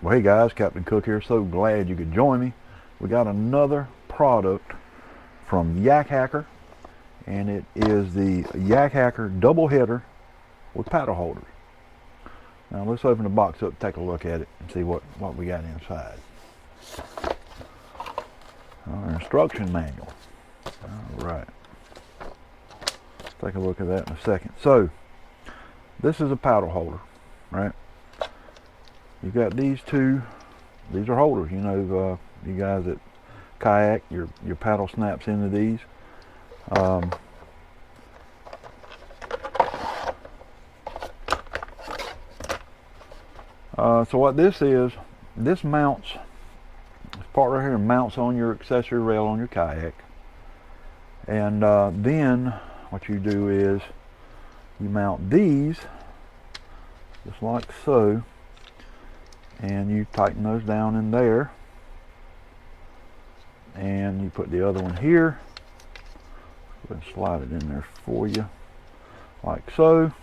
Well, hey guys, Captain Cook here. So glad you could join me. We got another product from Yakhacker, and it is the Yakhacker double header with paddle holders. Now let's open the box up, take a look at it, and see what we got inside. Our instruction manual. All right. Let's take a look at that in a second. So this is a paddle holder, right? You got these two. These are holders. You know, you guys that kayak, your paddle snaps into these. So what this is, this mounts, this part right here mounts on your accessory rail on your kayak. And then what you do is you mount these just like so, and you tighten those down in there, and you put the other one here. Go ahead and slide it in there for you like so.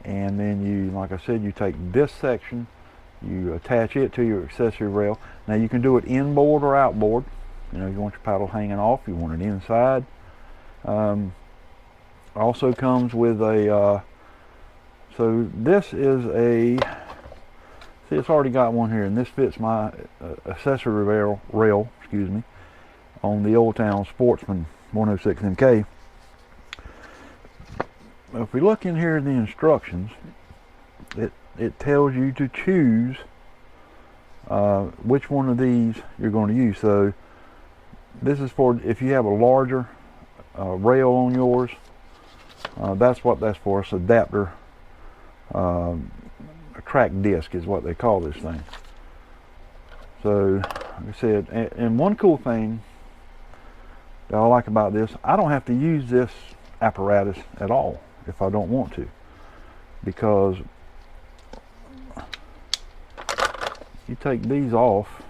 And then you, like I said, you take this section, you attach it to your accessory rail. Now you can do it inboard or outboard. You know, you want your paddle hanging off, you want it inside. Also comes with a, so this is a, see, it's already got one here, and this fits my accessory rail, excuse me, on the Old Town Sportsman 106 MK. If we look in here in the instructions, it tells you to choose which one of these you're going to use. So this is for if you have a larger rail on yours. That's what that's for. It's adapter. A track disc is what they call this thing. So like I said, and one cool thing that I like about this, I don't have to use this apparatus at all if I don't want to, because you take these off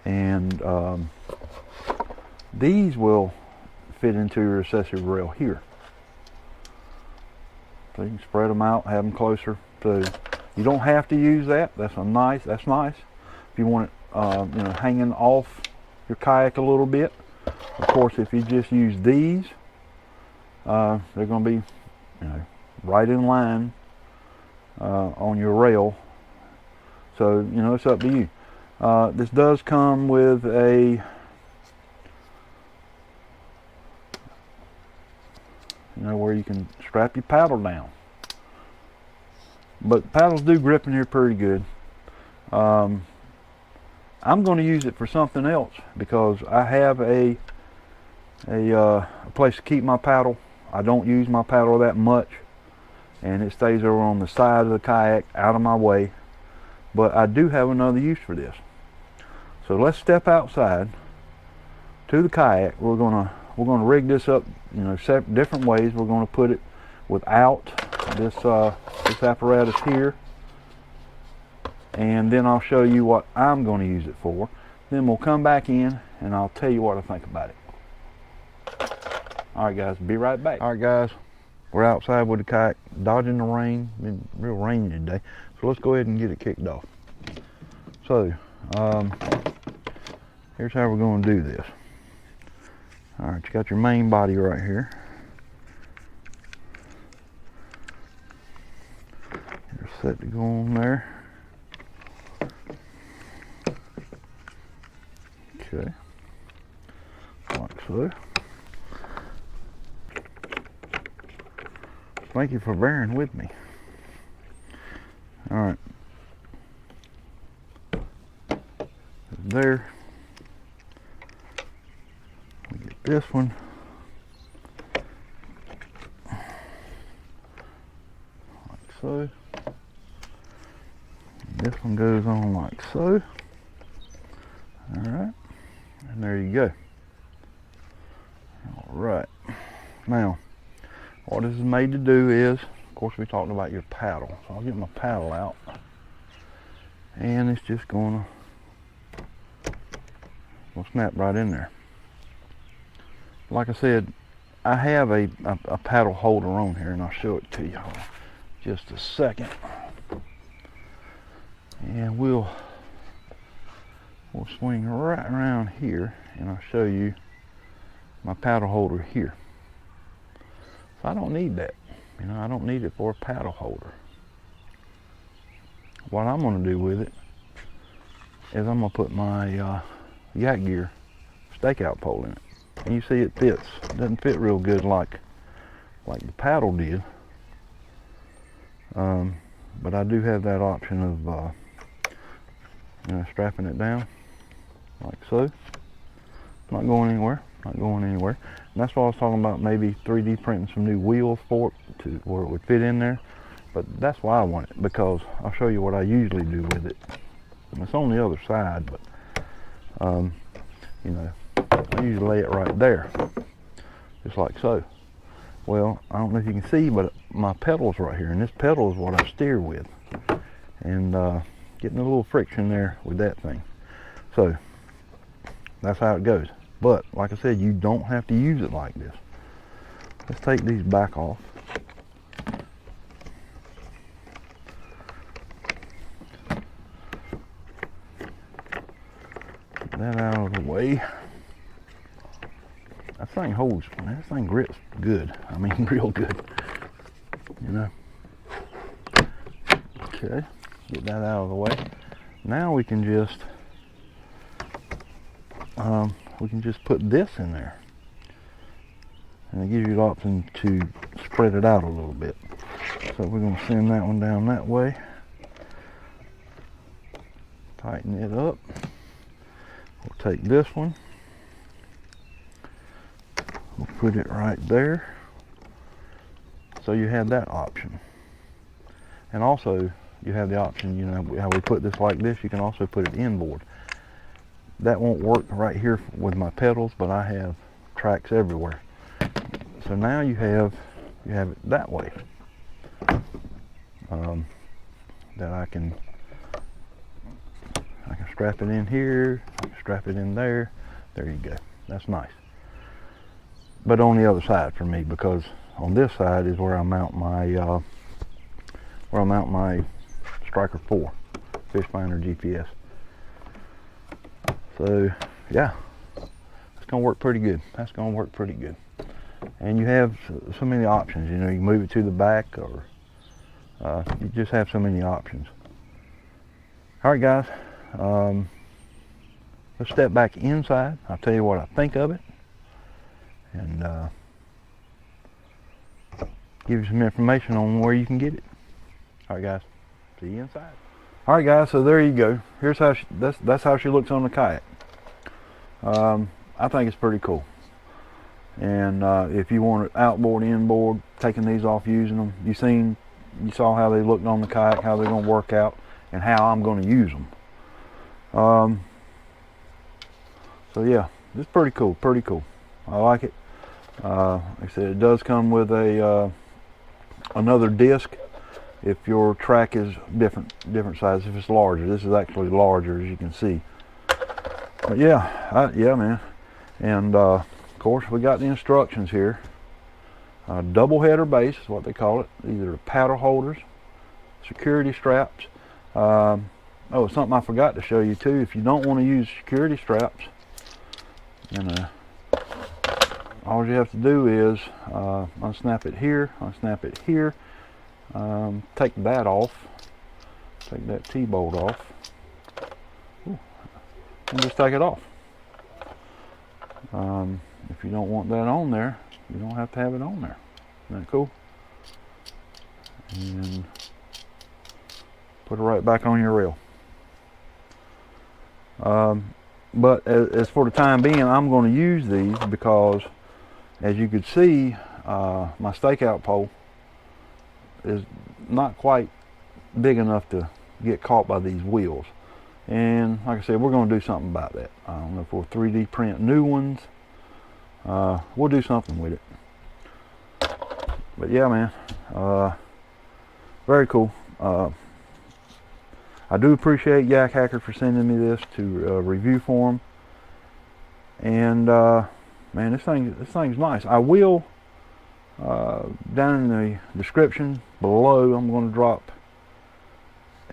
and these will fit into your accessory rail here. So you can spread them out, have them closer. So you don't have to use that. That's nice. If you want it, you know, hanging off your kayak a little bit. Of course, if you just use these, they're going to be, you know, right in line on your rail. So you know, it's up to you. This does come with a, you know, where you can strap your paddle down. But paddles do grip in here pretty good. I'm going to use it for something else because I have a place to keep my paddle. I don't use my paddle that much, and it stays over on the side of the kayak, out of my way. But I do have another use for this. So let's step outside to the kayak. We're gonna rig this up, you know, different ways. We're gonna put it without this this apparatus here, and then I'll show you what I'm going to use it for. Then we'll come back in and I'll tell you what I think about it. All right guys, be right back. All right guys, we're outside with the kayak, dodging the rain. Been real rainy today, so let's go ahead and get it kicked off. So here's how we're going to do this. All right, you got your main body right here. You're set to go on there. Okay, like so. Thank you for bearing with me. All right, there. We get this one. Like so. This one goes on like so. All right, and there you go. All right, now what this is made to do is, of course, we talked about your paddle. So I'll get my paddle out, and it's just gonna snap right in there. Like I said, I have a paddle holder on here, and I'll show it to you in just a second. And we'll swing right around here, and I'll show you my paddle holder here. So I don't need that. You know, I don't need it for a paddle holder. What I'm going to do with it is I'm going to put my Yakhacker stakeout pole in it. And you see it fits. It doesn't fit real good like the paddle did. But I do have that option of you know, strapping it down like so. Not going anywhere. Not going anywhere. And that's why I was talking about maybe 3D printing some new wheels for it to where it would fit in there. But that's why I want it, because I'll show you what I usually do with it. And it's on the other side, but you know, I usually lay it right there, just like so. Well, I don't know if you can see, but my pedal's right here, and this pedal is what I steer with. And getting a little friction there with that thing. So that's how it goes. But like I said, you don't have to use it like this. Let's take these back off. Get that out of the way. That thing holds, man, that thing grips good. I mean, real good, you know. Okay, get that out of the way. Now we can just put this in there, and it gives you the option to spread it out a little bit. So we're going to send that one down that way, tighten it up. We'll take this one, we'll put it right there, so you have that option. And also you have the option, you know, how we put this like this, you can also put it inboard. That won't work right here with my pedals, but I have tracks everywhere. So now you have it that way. That I can strap it in here, strap it in there. There you go. That's nice. But on the other side for me, because on this side is where I mount my Striker 4 fish finder GPS. So yeah, it's gonna work pretty good. That's gonna work pretty good. And you have so many options. You know, you can move it to the back, or you just have so many options. All right, guys. Let's step back inside. I'll tell you what I think of it, and give you some information on where you can get it. All right, guys. See you inside. All right, guys. So there you go. Here's how that's how she looks on the kayak. I think it's pretty cool. And if you want to outboard, inboard, taking these off, using them, you saw how they looked on the kayak, how they're going to work out, and how I'm going to use them. So yeah, it's pretty cool. Pretty cool. I like it. Like I said, it does come with a another disc if your track is different size. If it's larger, this is actually larger, as you can see. But yeah, yeah, man. And of course, we got the instructions here. Double header base is what they call it. These are paddle holders, security straps. Oh, something I forgot to show you too. If you don't want to use security straps, then all you have to do is unsnap it here, unsnap it here, take that off, take that T-bolt off. Ooh, and just take it off. If you don't want that on there, you don't have to have it on there. Isn't that cool? And put it right back on your reel. But as for the time being, I'm going to use these because, as you could see, my stakeout pole is not quite big enough to get caught by these wheels. And like I said, we're going to do something about that. I don't know if we'll 3D print new ones. We'll do something with it. But yeah, man, very cool. I do appreciate Yakhacker for sending me this to review for them. And man, this thing's nice. I will down in the description below, I'm going to drop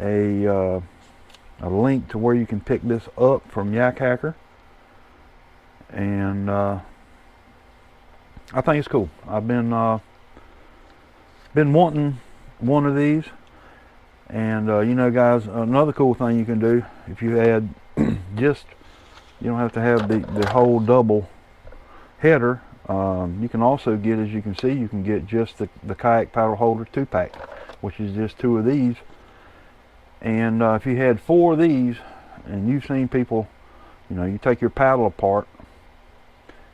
a a link to where you can pick this up from Yakhacker, and I think it's cool. I've been wanting one of these, and you know, guys, another cool thing you can do if you had just, you don't have to have the whole double header. You can also get, as you can see, you can get just the kayak paddle holder 2-pack, which is just 2 of these. And if you had 4 of these, and you've seen people, you know, you take your paddle apart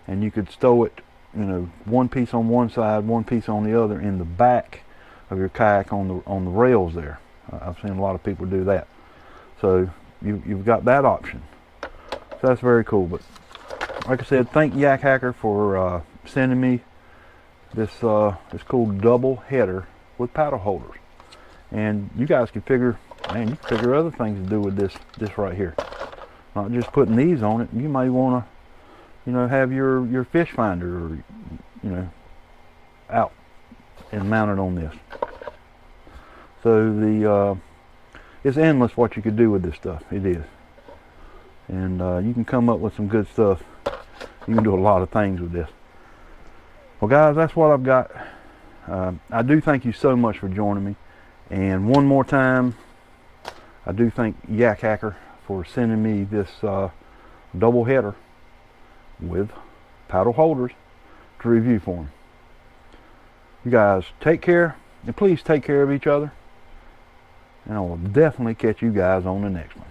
and you could stow it, you know, one piece on one side, one piece on the other in the back of your kayak on the rails there. I've seen a lot of people do that. So you've got that option. So that's very cool. But like I said, thank Yakhacker for sending me this cool double header with paddle holders. And you guys can figure, man, you can figure other things to do with this right here. Not just putting these on it. You may want to, you know, have your fish finder, or, you know, out and mounted on this. So it's endless what you could do with this stuff. It is. And you can come up with some good stuff. You can do a lot of things with this. Well, guys, that's what I've got. I do thank you so much for joining me. And one more time, I do thank Yakhacker for sending me this double header with paddle holders to review for them. You guys take care, and please take care of each other. And I will definitely catch you guys on the next one.